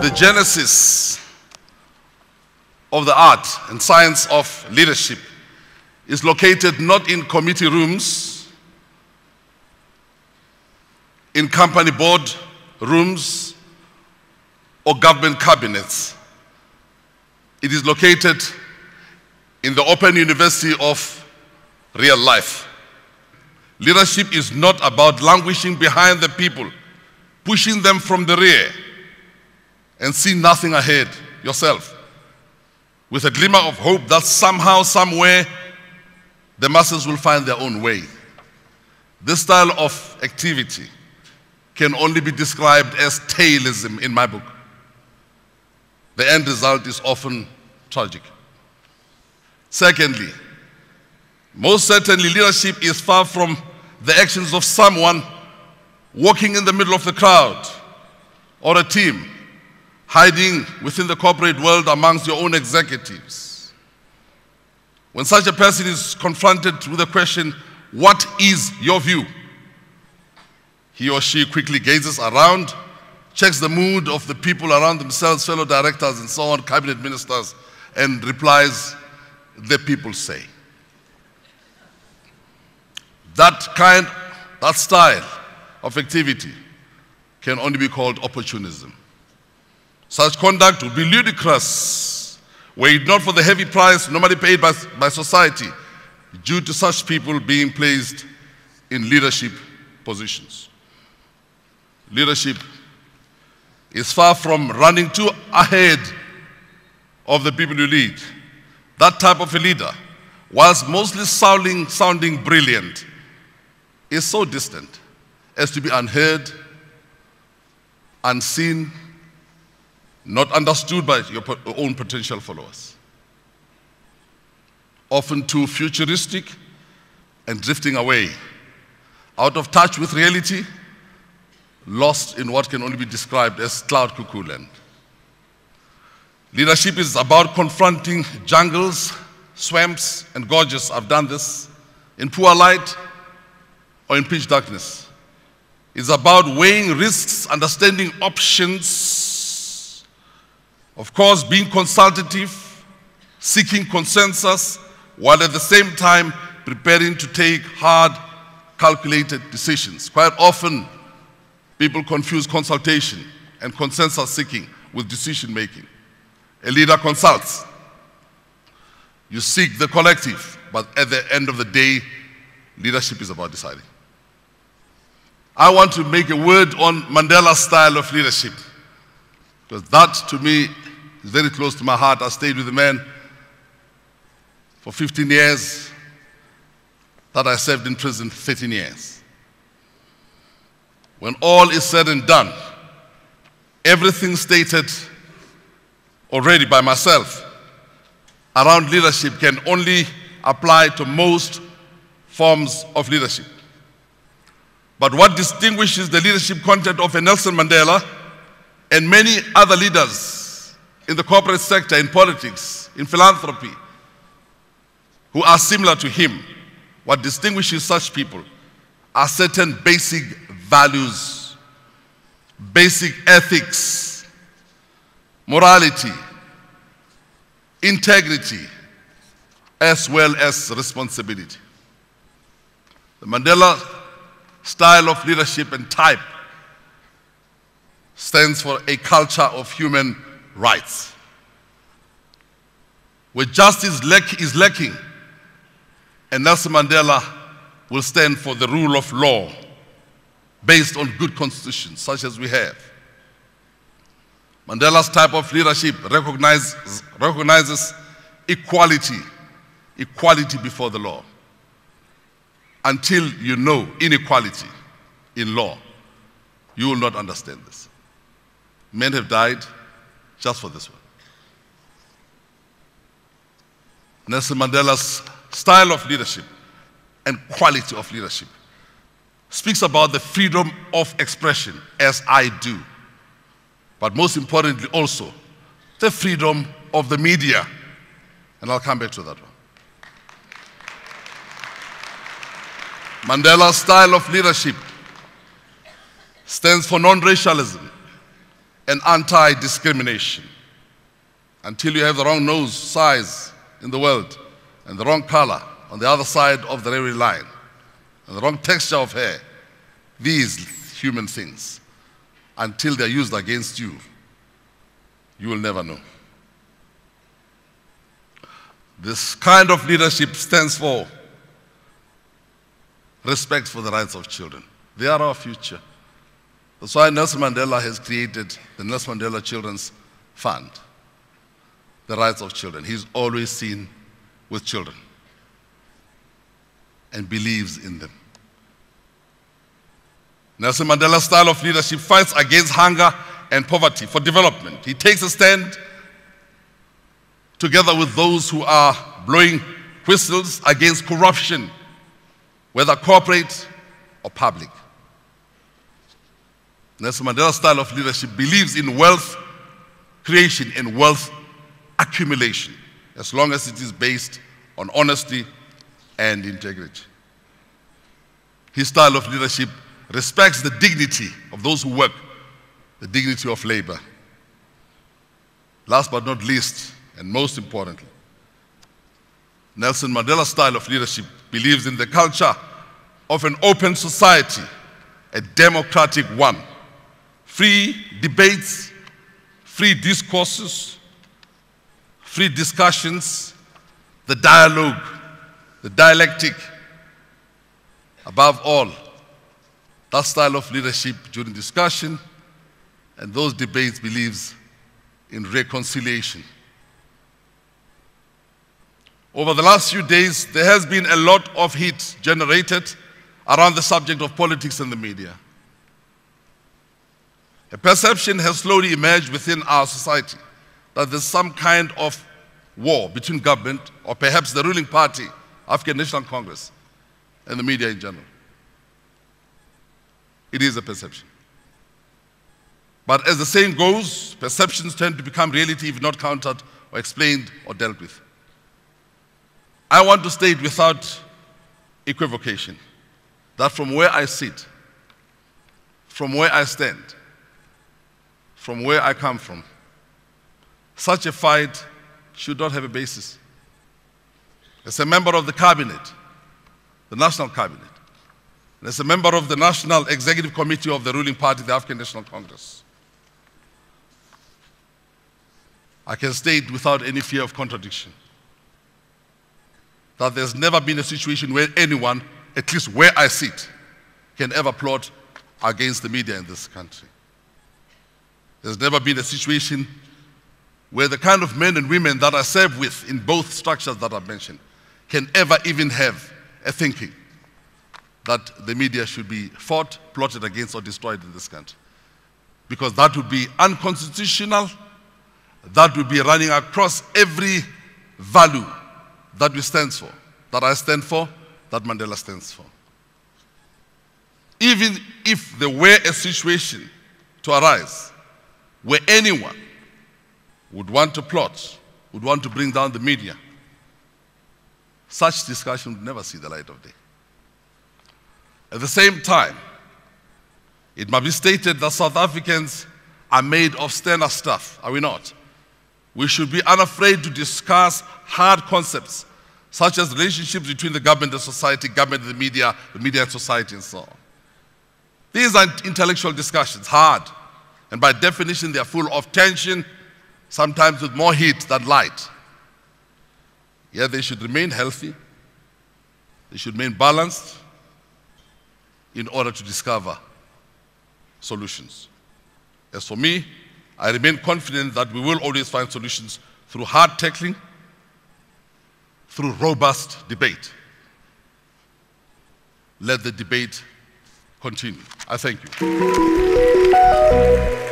The genesis of the art and science of leadership is located not in committee rooms, in company board rooms, or government cabinets. It is located in the open university of real life. Leadership is not about languishing behind the people, pushing them from the rear, and see nothing ahead yourself, with a glimmer of hope that somehow, somewhere, the masses will find their own way. This style of activity can only be described as tailism in my book. The end result is often tragic. Secondly, most certainly leadership is far from the actions of someone walking in the middle of the crowd or a team hiding within the corporate world amongst your own executives. When such a person is confronted with the question, what is your view? He or she quickly gazes around, checks the mood of the people around themselves, fellow directors and so on, cabinet ministers, and replies, the people say. That style of activity can only be called opportunism. Such conduct would be ludicrous were it not for the heavy price normally paid by society due to such people being placed in leadership positions. Leadership is far from running too ahead of the people you lead. That type of a leader, whilst mostly sounding brilliant, is so distant as to be unheard, unseen, not understood by your own potential followers. Often too futuristic and drifting away, out of touch with reality, lost in what can only be described as cloud cuckoo land. Leadership is about confronting jungles, swamps, and gorges. I've done this in poor light or in pitch darkness. It's about weighing risks, understanding options, of course, being consultative, seeking consensus, while at the same time preparing to take hard, calculated decisions. Quite often, people confuse consultation and consensus seeking with decision making. A leader consults. You seek the collective, but at the end of the day, leadership is about deciding. I want to make a word on Mandela's style of leadership, because that, to me, is very close to my heart. I stayed with the man for 15 years, that I served in prison 13 years. When all is said and done, everything stated already by myself around leadership can only apply to most forms of leadership. But what distinguishes the leadership content of a Nelson Mandela and many other leaders in the corporate sector, in politics, in philanthropy, who are similar to him, what distinguishes such people are certain basic values, basic ethics, morality, integrity, as well as responsibility. The Mandela style of leadership and type stands for a culture of human rights, where justice is lacking, and Nelson Mandela will stand for the rule of law based on good constitutions, such as we have. Mandela's type of leadership recognizes equality before the law. Until you know inequality in law, you will not understand this. Men have died just for this one. Nelson Mandela's style of leadership and quality of leadership speaks about the freedom of expression, as I do, but most importantly also the freedom of the media, and I'll come back to that one. Mandela's style of leadership stands for non-racialism and anti-discrimination. Until you have the wrong nose size in the world and the wrong color on the other side of the railway line and the wrong texture of hair, these human things, until they're used against you, you will never know. This kind of leadership stands for respect for the rights of children. They are our future. That's why Nelson Mandela has created the Nelson Mandela Children's Fund, the rights of children. He's always seen with children and believes in them. Nelson Mandela's style of leadership fights against hunger and poverty for development. He takes a stand together with those who are blowing whistles against corruption, whether corporate or public. Nelson Mandela's style of leadership believes in wealth creation and wealth accumulation, as long as it is based on honesty and integrity. His style of leadership respects the dignity of those who work, the dignity of labor. Last but not least, and most importantly, Nelson Mandela's style of leadership believes in the culture of an open society, a democratic one. Free debates, free discourses, free discussions, the dialogue, the dialectic. Above all, that style of leadership during discussion and those debates believes in reconciliation. Over the last few days, there has been a lot of heat generated around the subject of politics and the media. A perception has slowly emerged within our society that there's some kind of war between government or perhaps the ruling party, African National Congress, and the media in general. It is a perception. But as the saying goes, perceptions tend to become reality if not countered or explained or dealt with. I want to state without equivocation that from where I sit, from where I stand, from where I come from, such a fight should not have a basis. As a member of the cabinet, the national cabinet, and as a member of the National Executive Committee of the ruling party, the African National Congress, I can state without any fear of contradiction that there's never been a situation where anyone, at least where I sit, can ever plot against the media in this country. There's never been a situation where the kind of men and women that I serve with in both structures that I've mentioned can ever even have a thinking that the media should be fought, plotted against, or destroyed in this country. Because that would be unconstitutional, that would be running across every value that we stand for, that I stand for, that Mandela stands for. Even if there were a situation to arise where anyone would want to plot, would want to bring down the media, such discussion would never see the light of day. At the same time, it must be stated that South Africans are made of sterner stuff, are we not? We should be unafraid to discuss hard concepts, such as relationships between the government and society, government and the media and society, and so on. These are intellectual discussions, hard, and by definition they are full of tension, sometimes with more heat than light. Yet they should remain healthy, they should remain balanced in order to discover solutions. As for me, I remain confident that we will always find solutions through hard tackling, through robust debate. Let the debate continue. I thank you.